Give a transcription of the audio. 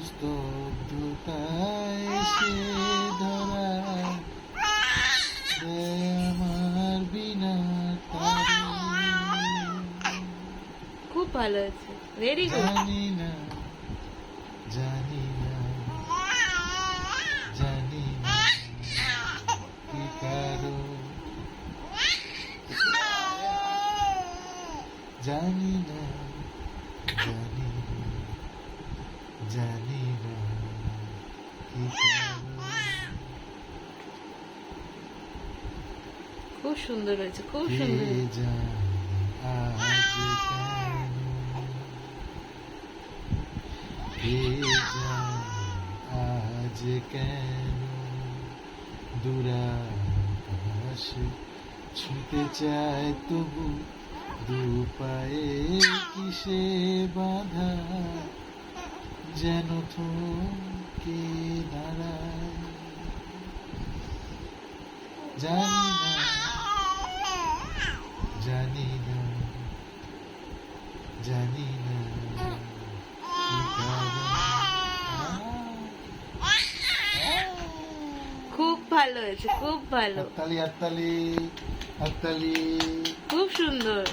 স্তব্ধতায় সে ধরা দেয় আমার বিনা তারে। খুব ভালো আছে, ভেরি গুড। জানি না জানি না জানি না কি কারণ, জানি না জানি না জানি না কি কারণ। খুব সুন্দর হয়েছে, খুব কে সুন্দর হয়েছে। জানে আজ কেন, কে জানে আজ কেন দূরাকাশ ছুঁতে চায় তবু দু পায়ে কিসে বাঁধা যেন থমকে দাঁড়ায়। জানি না জানি না জানি না কি কারণ। খুব ভালো হয়েছে, খুব ভালো, হাততালি হাততালি হাততালি। খুব সুন্দর।